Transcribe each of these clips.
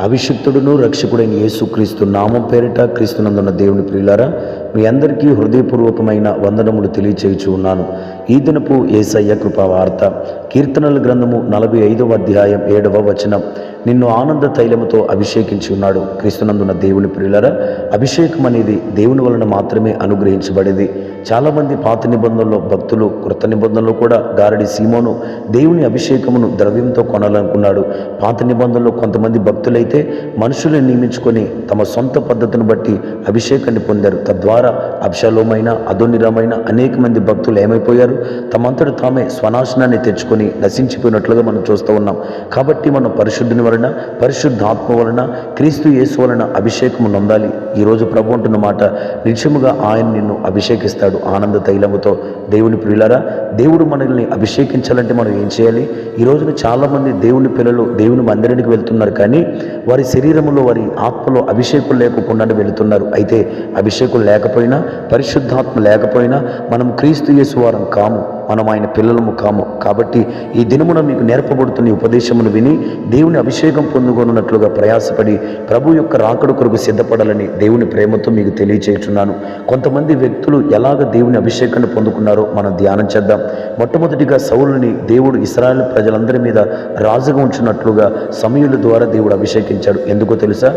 అభిషిక్తుడును రక్షకుడైన యేసుక్రీస్తు నామం పేరిట క్రీస్తునందున్న దేవుని ప్రియులారా, మీ అందరికీ హృదయపూర్వకమైన వందనములు తెలియచేయుచు ఉన్నాను. ఈ దినపు యేసయ్య కృపా వార్త, కీర్తనల గ్రంథము 45వ అధ్యాయం 7వ వచనం. నిన్ను ఆనంద తైలముతో అభిషేకించి ఉన్నాడు. క్రీస్తునందున్న దేవుని ప్రియులారా, అభిషేకం అనేది దేవుని వలన మాత్రమే అనుగ్రహించబడేది. చాలామంది పాత నిబంధనలో భక్తులు, కృత నిబంధనలో కూడా గారడి సీమోను దేవుని అభిషేకమును ద్రవ్యంతో కొనాలనుకున్నాడు. పాత నిబంధనలో కొంతమంది భక్తులైతే మనుషులను నియమించుకొని తమ సొంత పద్ధతిని బట్టి అభిషేకాన్ని పొందారు. తద్వారా అబ్షాలోమైన, అదోనిరామైన అనేక మంది భక్తులు ఏమైపోయారు? తమంతట తామే స్వనాశనాన్ని తెచ్చుకొని నశించిపోయినట్లుగా మనం చూస్తూ ఉన్నాం. కాబట్టి మనం పరిశుద్ధుని వలన, పరిశుద్ధాత్మ వలన, క్రీస్తు యేసు వలన అభిషేకము నొందాలి. ఈరోజు ప్రభు అంటున్న మాట, నిశ్చయముగా ఆయన నిన్ను అభిషేకిస్తాడు ఆనంద తైలముతో. దేవుని ప్రియులారా, దేవుడు మనల్ని అభిషేకించాలంటే మనం ఏం చేయాలి? ఈ రోజున చాలామంది దేవుని పిల్లలు దేవుని మందిరానికి వెళ్తున్నారు, కానీ వారి శరీరంలో, వారి ఆత్మలో అభిషేకం లేకుండా వెళుతున్నారు. అయితే అభిషేకం లేకపోయినా, పరిశుద్ధాత్మ లేకపోయినా మనం క్రీస్తు యేసు వారం కాము, మనం ఆయన పిల్లలము కాము. కాబట్టి ఈ దినమున మీకు నేర్పబడుతున్న ఉపదేశమును విని దేవుని అభిషేకం పొందుకొనున్నట్లుగా ప్రయాసపడి ప్రభు యొక్క రాకడ కొరకు సిద్ధపడాలని దేవుని ప్రేమతో మీకు తెలియచేస్తున్నాను. కొంతమంది వ్యక్తులు ఎలాగ దేవుని అభిషేకాన్ని పొందుకున్నారో మనం ధ్యానం చేద్దాం. మొట్టమొదటిగా సౌలుని దేవుడు ఇశ్రాయేలు ప్రజలందరి మీద రాజుగా ఉంచున్నట్లుగా సమూయేలు ద్వారా దేవుడు అభిషేకించాడు. ఎందుకో తెలుసా?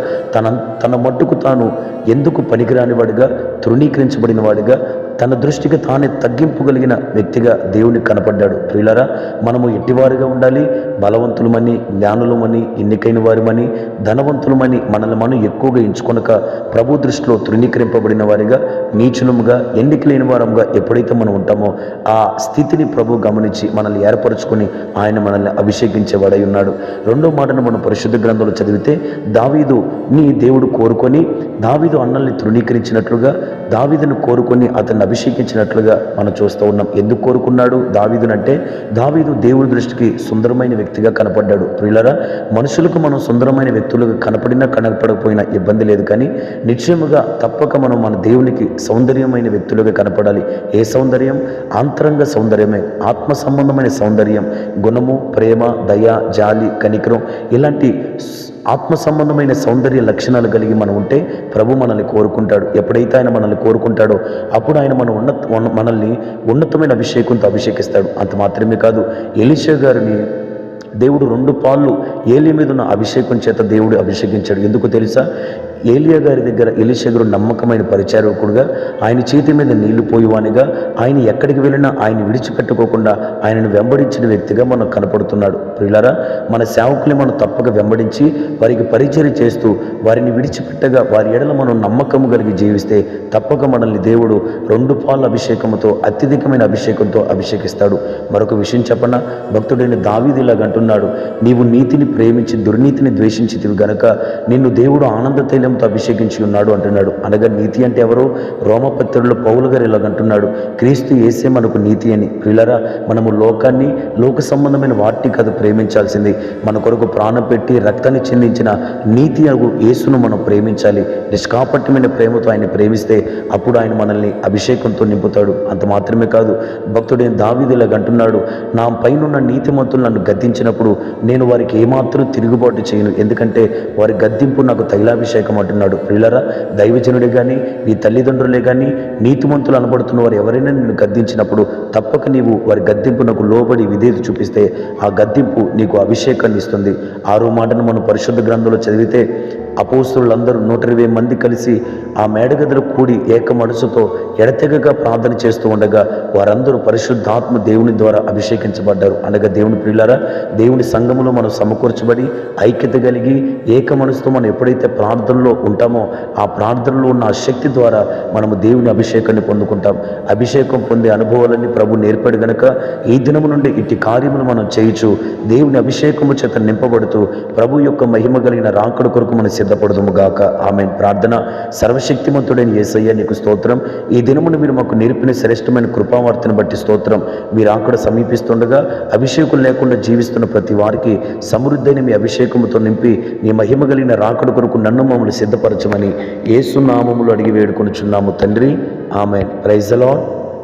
తన మట్టుకు తాను ఎందుకు పనికిరాని వాడిగా, తృణీకరించబడిన వాడిగా, తన దృష్టికి తానే తగ్గింపు కలిగిన వ్యక్తిగా దేవుని కనపడ్డాడు. ప్రియులారా, మనము ఎట్టివారుగా ఉండాలి? బలవంతులమని, జ్ఞానులమని, ఎన్నికైన వారిమని, ధనవంతులమని మనల్ని మనం ఎక్కువగా ఎంచుకొనక ప్రభు దృష్టిలో తృణీకరింపబడిన వారిగా, నీచులముగా, ఎన్నికలేని వారంగా ఎప్పుడైతే మనం ఉంటామో ఆ స్థితిని ప్రభు గమనించి మనల్ని ఏర్పరచుకొని ఆయన మనల్ని అభిషేకించేవాడై ఉన్నాడు. రెండో మాటను మనం పరిశుద్ధ గ్రంథంలో చదివితే, దావీదు నీ దేవుడు కోరుకొని, దావీదు అన్నల్ని తృణీకరించినట్లుగా, దావీదును కోరుకొని అతన్ని అభిషేకించినట్లుగా మనం చూస్తూ ఉన్నాం. ఎందుకు కోరుకున్నాడు దావీదునంటే, దావీదు దేవుడి దృష్టికి సుందరమైన వ్యక్తిగా కనపడ్డాడు. ప్రియులారా, మనుషులకు మనం సుందరమైన వ్యక్తులుగా కనపడినా కనపడకపోయినా ఇబ్బంది లేదు, కానీ నిశ్చయముగా తప్పక మనం మన దేవునికి సౌందర్యమైన వ్యక్తులుగా కనపడాలి. ఏ సౌందర్యం? ఆంతరంగ సౌందర్యమే, ఆత్మ సంబంధమైన సౌందర్యం. గుణము, ప్రేమ, దయ, జాలి, కనికరం, ఇలాంటి ఆత్మ సంబంధమైన సౌందర్య లక్షణాలు కలిగి మనం ఉంటే ప్రభు మనల్ని కోరుకుంటాడు. ఎప్పుడైతే ఆయన మనల్ని కోరుకుంటాడో అప్పుడు ఆయన మనల్ని ఉన్నతమైన అభిషేకంతో అభిషేకిస్తాడు. అంత మాత్రమే కాదు, ఎలీషా గారిని దేవుడు 2 పాళ్ళు ఏలియా మీద ఉన్న అభిషేకం చేత దేవుడు అభిషేకించాడు. ఎందుకు తెలుసా? ఏలియా గారి దగ్గర ఎలీషా గారు నమ్మకమైన పరిచారకుడుగా, ఆయన చేతి మీద నీళ్లు పోయేవానిగా, ఆయన ఎక్కడికి వెళ్ళినా ఆయన విడిచిపెట్టుకోకుండా ఆయనను వెంబడించిన వ్యక్తిగా మనం కనపడుతున్నాడు. ప్రియులారా, మన సేవకుల్ని మనం తప్పక వెంబడించి వారికి పరిచర్య చేస్తూ వారిని విడిచిపెట్టగా వారి ఎడల మనం నమ్మకము కలిగి జీవిస్తే తప్పక మనల్ని దేవుడు 2 పాళ్ళ అభిషేకంతో, అత్యధికమైన అభిషేకంతో అభిషేకిస్తాడు. మరొక విషయం చెప్పనా? భక్తుడైన దావీదు ఇలాగంటున్నాడు, నీవు నీతిని ప్రేమించి దుర్నీతిని ద్వేషించితివి గనక నిన్ను దేవుడు ఆనంద తైలం అభిషేకించి ఉన్నాడు అంటున్నాడు. అనగా నీతి అంటే ఎవరు? రోమపత్రుల్లో పౌలు గారు ఇలాగంటున్నాడు, క్రీస్తు యేసే మనకు నీతి అని. ప్రియులారా, మనము లోకాన్ని, లోక సంబంధమైన వాటిని కాదు ప్రేమించాల్సింది, మన కొరకు ప్రాణం పెట్టి రక్తాన్ని చెందించిన నీతి అగు యేసును మనం ప్రేమించాలి. నిష్కాపట్యమైన ప్రేమతో ఆయన ప్రేమిస్తే అప్పుడు ఆయన మనల్ని అభిషేకంతో నింపుతాడు. అంత మాత్రమే కాదు, భక్తుడైన దావీదు ఇలాగంటున్నాడు, నా పైనున్న నీతిమంతులు నన్ను గద్దించినప్పుడు నేను వారికి ఏమాత్రం తిరుగుబాటు చేయను, ఎందుకంటే వారి గద్దింపు నాకు తైలాభిషేకం అంటున్నాడు. ప్రియులారా, దైవజనుడే కానీ, నీ తల్లిదండ్రులే కానీ, నీతిమంతులు అనబడుతున్న వారు ఎవరైనా నిన్ను గద్దించినప్పుడు తప్పక నీవు వారి గద్దింపునకు లోబడి విధేయత చూపిస్తే ఆ గద్దింపు నీకు అభిషేకాన్ని ఇస్తుంది. 6వ మాటను మనం పరిశుద్ధ గ్రంథంలో చదివితే, అపోస్తలులందరూ 120 మంది కలిసి ఆ మేడగదిలో కూడి ఏక మనసుతో ఎడతెగగా ప్రార్థన చేస్తూ ఉండగా వారందరూ పరిశుద్ధాత్మ దేవుని ద్వారా అభిషేకించబడ్డారు. అనగా దేవుని ప్రియులారా, దేవుని సంఘములో మనం సమకూర్చబడి ఐక్యత కలిగి ఏక మనసుతో మనం ఎప్పుడైతే ప్రార్థనలో ఉంటామో ఆ ప్రార్థనలో ఉన్న ఆ శక్తి ద్వారా మనము దేవుని అభిషేకాన్ని పొందుకుంటాం. అభిషేకం పొందే అనుభవాలన్నీ ప్రభు నేర్పాడు గనక ఈ దినము నుండి ఇట్టి కార్యములు మనం చేయొచ్చు. దేవుని అభిషేకము చేత నింపబడుతూ ప్రభు యొక్క మహిమ కలిగిన రాకడ కొరకు మనం సిద్ధపడదుము గాక. ఆమేన్. ప్రార్థన. సర్వశక్తిమంతుడైన యేసయ్య, నీకు స్తోత్రం. ఈ దినమును మీరు మాకు నేర్పిన శ్రేష్టమైన కృపావార్తను బట్టి స్తోత్రం. మీరు అక్కడ సమీపిస్తుండగా అభిషేకం లేకుండా జీవిస్తున్న ప్రతి వారికి సమృద్ధైన మీ అభిషేకముతో నింపి నీ మహిమ కలిగిన రాకడ కొరకు నన్ను మమ్మల్ని సిద్ధపరచమని యేసు నామములో అడిగి వేడుకొనుచున్నాము తండ్రి. ఆమేన్. Praise the lord.